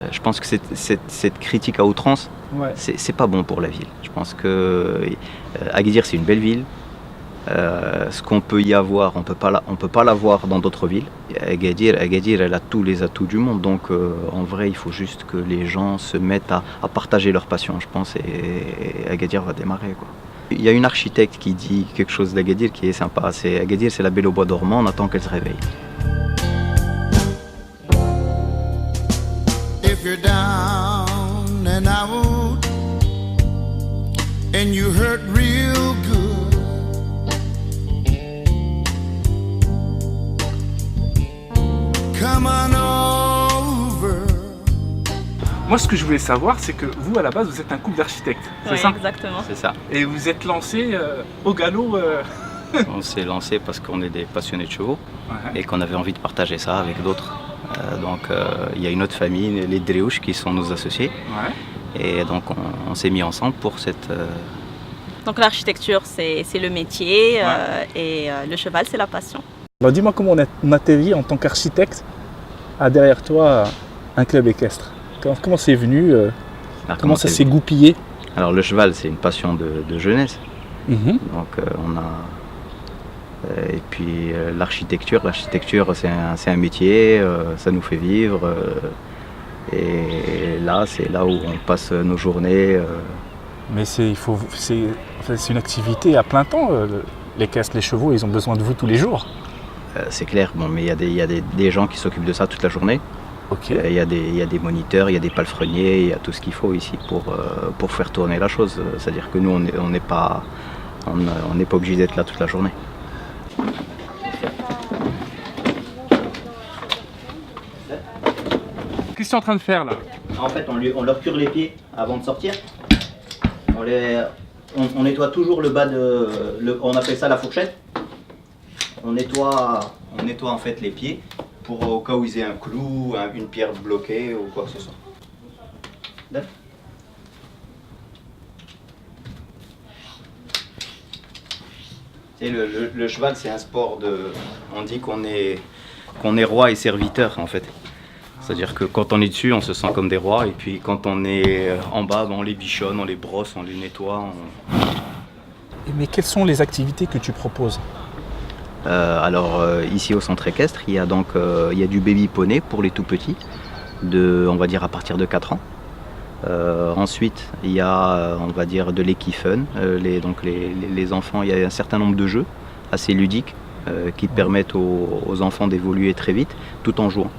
Je pense que cette critique à outrance, Ouais. c'est pas bon pour la ville. Je pense que Agadir, c'est une belle ville. Ce qu'on peut y avoir, on peut pas l'avoir dans d'autres villes. Agadir, elle a tous les atouts du monde. Donc, en vrai, il faut juste que les gens se mettent à partager leur passion, je pense, et Agadir va démarrer, quoi. Il y a une architecte qui dit quelque chose d'Agadir qui est sympa. C'est Agadir, c'est la belle au bois dormant. On attend qu'elle se réveille. If you're down and out and you hurt real good, come on over. Moi, ce que je voulais savoir, c'est que vous, à la base, vous êtes un couple d'architectes, c'est Oui, ça? exactement. C'est ça. Et vous êtes lancé au galop. On s'est lancé parce qu'on est des passionnés de chevaux Ouais. et qu'on avait envie de partager ça avec d'autres. Il y a une autre famille, les Dréouches, qui sont nos associés. Ouais. Et donc on s'est mis ensemble pour cette... Donc l'architecture, c'est le métier et le cheval, c'est la passion. Alors dis-moi comment on atterrit en tant qu'architecte à derrière toi un club équestre. Comment c'est venu Alors, Comment ça c'est- s'est goupillé? Alors le cheval, c'est une passion de jeunesse. Mhm. Donc on a... et puis l'architecture, c'est un métier, ça nous fait vivre. Et là, c'est là où on passe nos journées. Mais c'est une activité à plein temps. L'équestre, les chevaux, ils ont besoin de vous tous les jours. C'est clair, bon, mais il y a des gens qui s'occupent de ça toute la journée. Ok. Il y a des moniteurs, il y a des palefreniers, il y a tout ce qu'il faut ici pour faire tourner la chose. C'est-à-dire que nous, on n'est pas obligé d'être là toute la journée. Qu'est-ce que tu es en train de faire là? En fait, on leur cure les pieds avant de sortir. On nettoie toujours le bas on appelle ça la fourchette. On nettoie en fait les pieds pour au cas où ils aient un clou, une pierre bloquée ou quoi que ce soit. D'accord. Et le cheval, c'est un sport on dit qu'on est roi et serviteur en fait. C'est-à-dire que quand on est dessus, on se sent comme des rois, et puis quand on est en bas, on les bichonne, on les brosse, on les nettoie. Mais quelles sont les activités que tu proposes? Ici au centre équestre, il y a du baby poney pour les tout petits, on va dire à partir de 4 ans. Ensuite, il y a on va dire de l'équifun, les enfants, il y a un certain nombre de jeux assez ludiques qui permettent aux enfants d'évoluer très vite tout en jouant.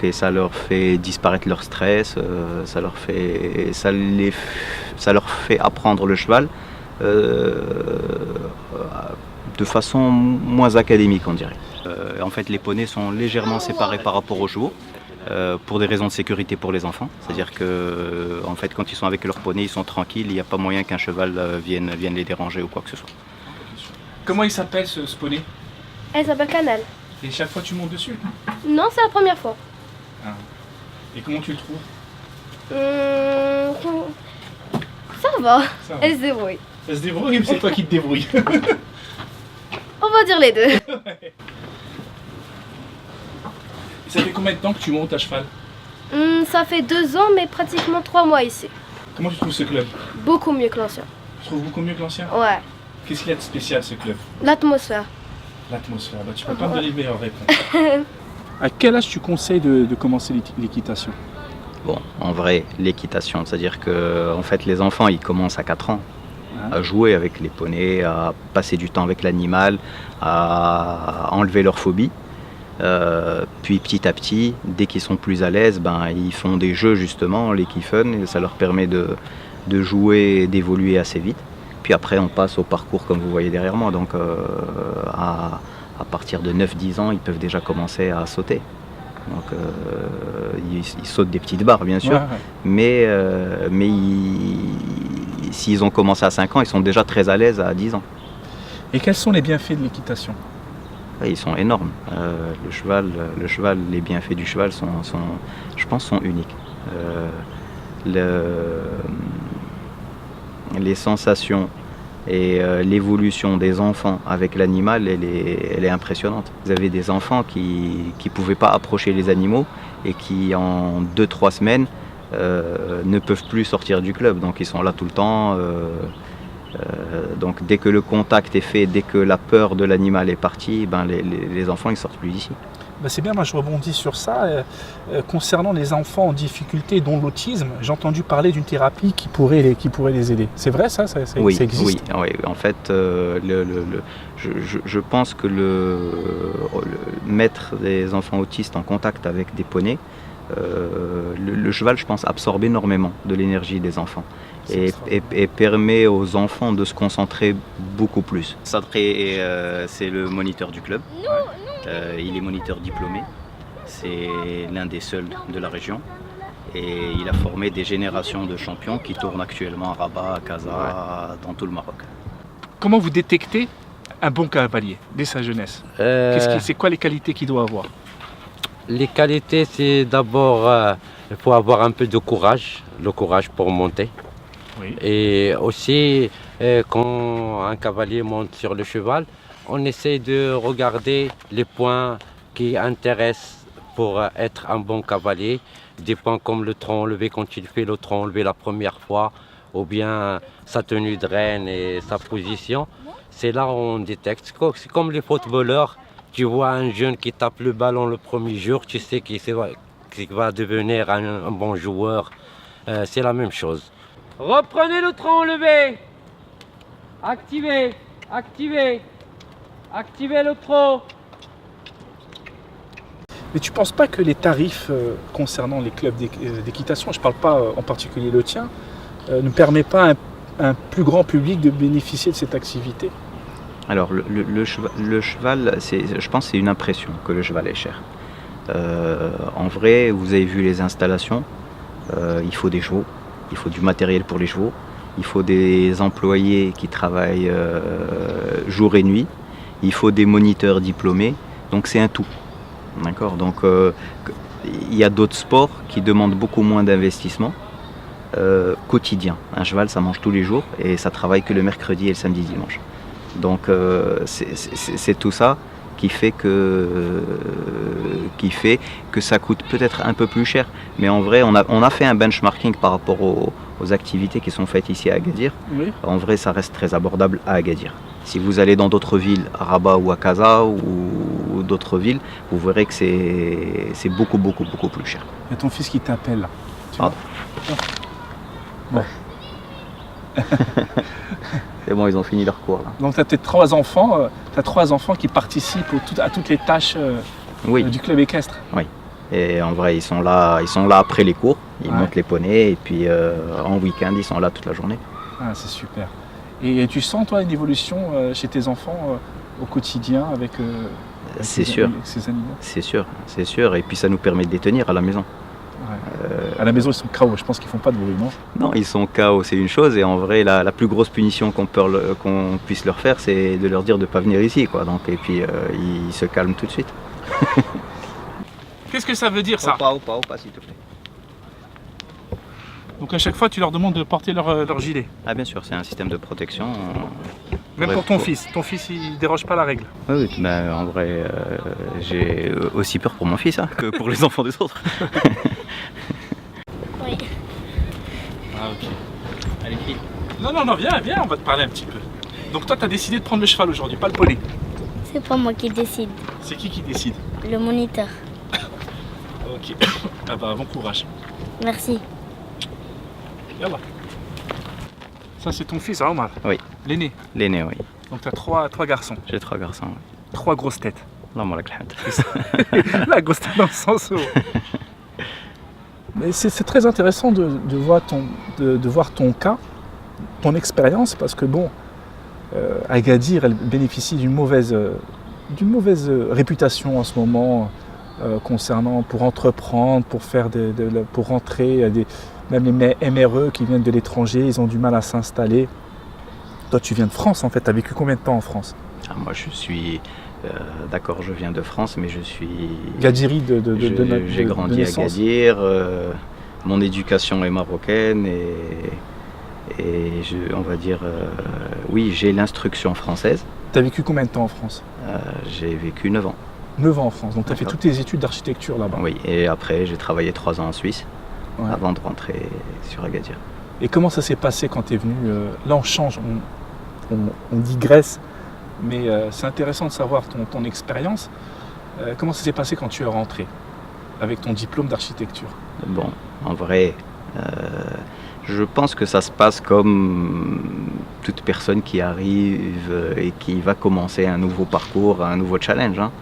Et ça leur fait disparaître leur stress, ça leur fait apprendre le cheval de façon moins académique, on dirait. En fait, les poneys sont légèrement séparés par rapport aux chevaux pour des raisons de sécurité pour les enfants. C'est-à-dire que en fait, quand ils sont avec leur poney, ils sont tranquilles, il n'y a pas moyen qu'un cheval vienne les déranger ou quoi que ce soit. Comment il s'appelle ce poney? Elle s'appelle Canal. Et chaque fois tu montes dessus? Non, c'est la première fois. Ah. Et comment tu le trouves? Ça va. Ça va. Elle se débrouille. Elle se débrouille ou c'est toi qui te débrouilles? On va dire les deux. Ça fait combien de temps que tu montes à cheval? Ça fait 2 ans, mais pratiquement 3 mois ici. Comment tu trouves ce club? Beaucoup mieux que l'ancien. Tu trouves beaucoup mieux que l'ancien? Ouais. Qu'est-ce qu'il y a de spécial ce club? L'atmosphère. L'atmosphère. Bah, tu peux pas me donner de meilleure réponse. À quel âge tu conseilles de commencer l'équitation? Bon, en vrai, l'équitation, c'est-à-dire que en fait, les enfants, ils commencent à 4 ans à jouer avec les poneys, à passer du temps avec l'animal, à enlever leur phobie. Puis petit à petit, dès qu'ils sont plus à l'aise, ils font des jeux justement, l'équifun, et ça leur permet de jouer et d'évoluer assez vite. Puis après, on passe au parcours comme vous voyez derrière moi. Donc à partir de 9-10 ans, ils peuvent déjà commencer à sauter. Donc ils sautent des petites barres bien sûr, Ouais. mais s'ils ont commencé à 5 ans, ils sont déjà très à l'aise à 10 ans. Et quels sont les bienfaits de l'équitation? Ouais, ils sont énormes. Le cheval, les bienfaits du cheval je pense, sont uniques. Les sensations et l'évolution des enfants avec l'animal, elle est impressionnante. Vous avez des enfants qui ne pouvaient pas approcher les animaux et qui en 2-3 semaines ne peuvent plus sortir du club. Donc ils sont là tout le temps. Donc dès que le contact est fait, dès que la peur de l'animal est partie, ben les enfants ils sortent plus d'ici. Ben c'est bien, moi je rebondis sur ça. Concernant les enfants en difficulté, dont l'autisme, j'ai entendu parler d'une thérapie qui pourrait les aider. C'est vrai ça, Oui, ça existe? oui. En fait, je pense que mettre des enfants autistes en contact avec des poneys, le cheval, je pense, absorbe énormément de l'énergie des enfants et permet aux enfants de se concentrer beaucoup plus. Sadri, c'est le moniteur du club. Il est moniteur diplômé. C'est l'un des seuls de la région. Et il a formé des générations de champions qui tournent actuellement à Rabat, à Casa, dans tout le Maroc. Comment vous détectez un bon cavalier dès sa jeunesse? C'est quoi les qualités qu'il doit avoir? Les qualités, c'est d'abord, il faut avoir un peu de courage, le courage pour monter. Oui. Et aussi, quand un cavalier monte sur le cheval, on essaie de regarder les points qui intéressent pour être un bon cavalier. Des points comme le tronc enlevé quand il fait le tronc enlevé la première fois, ou bien sa tenue de rêne et sa position. C'est là où on détecte. C'est comme les footballeurs. Tu vois un jeune qui tape le ballon le premier jour, tu sais qu'il va devenir un bon joueur. C'est la même chose. Reprenez le tronc enlevé. Activez, activez, activez le tronc. Mais tu ne penses pas que les tarifs concernant les clubs d'équitation, je ne parle pas en particulier le tien, ne permet pas à un plus grand public de bénéficier de cette activité? Alors le cheval, je pense que c'est une impression que le cheval est cher. En vrai, vous avez vu les installations, il faut des chevaux, il faut du matériel pour les chevaux, il faut des employés qui travaillent jour et nuit, il faut des moniteurs diplômés, donc c'est un tout. D'accord. Donc il y a d'autres sports qui demandent beaucoup moins d'investissement quotidien. Un cheval, ça mange tous les jours et ça travaille que le mercredi et le samedi dimanche. Donc c'est tout ça qui fait que ça coûte peut-être un peu plus cher. Mais en vrai, on a fait un benchmarking par rapport aux activités qui sont faites ici à Agadir. Oui. En vrai, ça reste très abordable à Agadir. Si vous allez dans d'autres villes, à Rabat ou à Casa ou d'autres villes, vous verrez que c'est beaucoup plus cher. Il y a ton fils qui t'appelle là. Pardon. Bon. C'est bon, ils ont fini leur cours là. Donc tu as peut-être 3 enfants, qui participent à toutes les tâches Oui. du club équestre. Oui. Et en vrai, ils sont là après les cours, ils montent les poneys et puis en week-end, ils sont là toute la journée. Ah, c'est super. Et tu sens toi une évolution chez tes enfants au quotidien avec C'est sûr. ces animaux? C'est sûr. Et puis ça nous permet de les tenir à la maison. Ouais. À la maison, ils sont KO, je pense qu'ils font pas de bruit, non? Non, ils sont KO, c'est une chose. Et en vrai, la plus grosse punition qu'on puisse leur faire, c'est de leur dire de ne pas venir ici, quoi. Donc, et puis ils se calment tout de suite. Qu'est-ce que ça veut dire ça? Opa, s'il te plaît. Donc à chaque fois, tu leur demandes de porter leur gilet. Ah bien sûr, c'est un système de protection. Même pour ton fils. Ton fils, il déroge pas la règle. Oui, ben, en vrai, j'ai aussi peur pour mon fils que pour les enfants des autres. Oui. Ah ok. Allez, fille. Non, viens, on va te parler un petit peu. Donc toi, tu as décidé de prendre le cheval aujourd'hui, pas le poney. C'est pas moi qui décide, C'est qui décide? le moniteur. Ok. Ah bah, bon courage. Merci. Yallah. Ça, c'est ton fils, hein, Omar? Oui. L'aîné. L'aîné, oui. Donc tu as trois garçons. J'ai 3 garçons. Oui. 3 grosses têtes. Allahumma lak alhamd. La grosse tête dans le sens où... Mais c'est très intéressant de voir ton cas, ton expérience, parce que bon, Agadir, elle bénéficie d'une mauvaise réputation en ce moment concernant pour entreprendre, pour faire pour rentrer, même les MRE qui viennent de l'étranger, ils ont du mal à s'installer. Toi, tu viens de France en fait. Tu as vécu combien de temps en France? Moi, je suis d'accord, je viens de France, mais je suis Gadiri j'ai grandi à Agadir. Mon éducation est marocaine et on va dire, oui, j'ai l'instruction française. Tu as vécu combien de temps en France? J'ai vécu 9 ans. 9 ans en France, donc tu as fait D'accord. toutes tes études d'architecture là-bas. Oui, et après j'ai travaillé 3 ans en Suisse Ouais. avant de rentrer sur Agadir. Et comment ça s'est passé quand tu es venu Là on change, on digresse, mais c'est intéressant de savoir ton expérience. Comment ça s'est passé quand tu es rentré avec ton diplôme d'architecture? Bon, en vrai, je pense que ça se passe comme toute personne qui arrive et qui va commencer un nouveau parcours, un nouveau challenge, hein.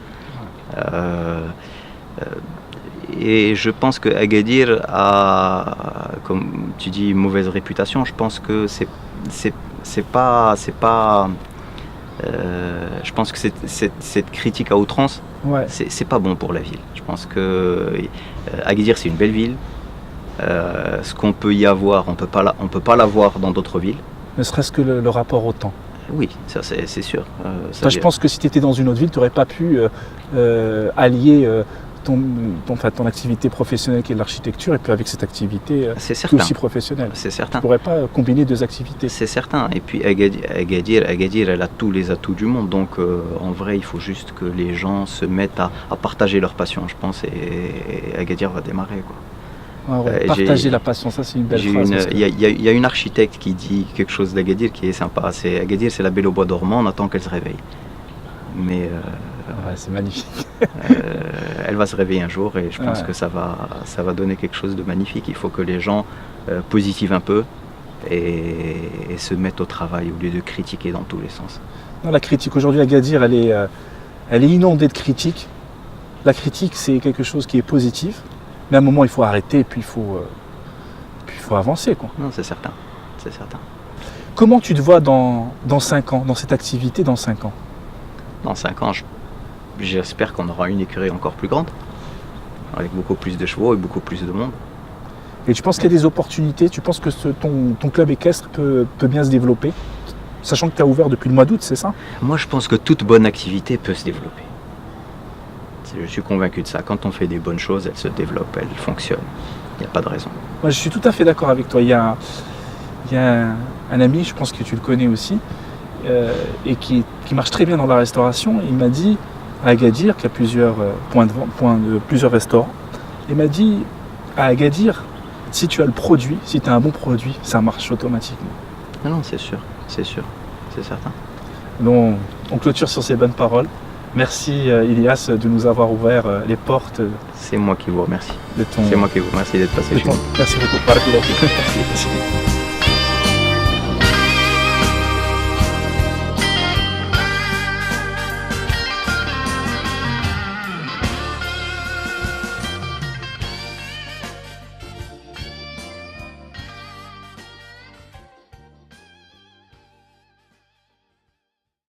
Et je pense que Agadir a, comme tu dis, une mauvaise réputation. Je pense que c'est pas, je pense que cette critique à outrance, Ouais. c'est pas bon pour la ville. Je pense que Agadir c'est une belle ville. Ce qu'on peut y avoir, on peut pas l'avoir dans d'autres villes. Ne serait-ce que le rapport au temps. Oui, ça c'est sûr. Toi, je pense que si tu étais dans une autre ville, tu n'aurais pas pu allier ton activité professionnelle qui est l'architecture et puis avec cette activité c'est qui est certain. aussi professionnelle. C'est Tu certain. ne pourrais pas combiner deux activités. C'est certain. Et puis Agadir, elle a tous les atouts du monde. Donc en vrai, il faut juste que les gens se mettent à partager leur passion, je pense, et Agadir va démarrer, quoi. Ah ouais, partager la passion, ça c'est une belle phrase. parce que- Il y a une architecte qui dit quelque chose d'Agadir qui est sympa. C'est Agadir, c'est la belle au bois dormant, on attend qu'elle se réveille. Mais Ouais, c'est magnifique. elle va se réveiller un jour et je pense Ouais. que ça va donner quelque chose de magnifique. Il faut que les gens positivent un peu et se mettent au travail au lieu de critiquer dans tous les sens. Non, la critique, aujourd'hui, Agadir, elle est inondée de critiques. La critique, c'est quelque chose qui est positif, mais à un moment, il faut arrêter et puis il faut avancer, quoi. Non, c'est certain. C'est certain. Comment tu te vois dans 5 ans, dans cette activité dans 5 ans? Dans 5 ans, j'espère qu'on aura une écurie encore plus grande, avec beaucoup plus de chevaux et beaucoup plus de monde. Et tu penses qu'il y a des opportunités? Tu penses que ton club équestre peut bien se développer? Sachant que tu as ouvert depuis le mois d'août, c'est ça? Moi, je pense que toute bonne activité peut se développer. Je suis convaincu de ça. Quand on fait des bonnes choses, elles se développent, elles fonctionnent. Il n'y a pas de raison. Moi, je suis tout à fait d'accord avec toi. Il y a un ami, je pense que tu le connais aussi, et qui marche très bien dans la restauration. Il m'a dit, à Agadir, qui a plusieurs plusieurs restaurants, il m'a dit, à Agadir, si tu as le produit, si tu as un bon produit, ça marche automatiquement. Non, c'est sûr, c'est certain. Donc, on clôture sur ces bonnes paroles. Merci Ilias de nous avoir ouvert les portes C'est moi qui vous remercie. de ton... C'est moi qui vous remercie d'être passé de chez ton- nous. Merci beaucoup. Barakallahu fik. Merci.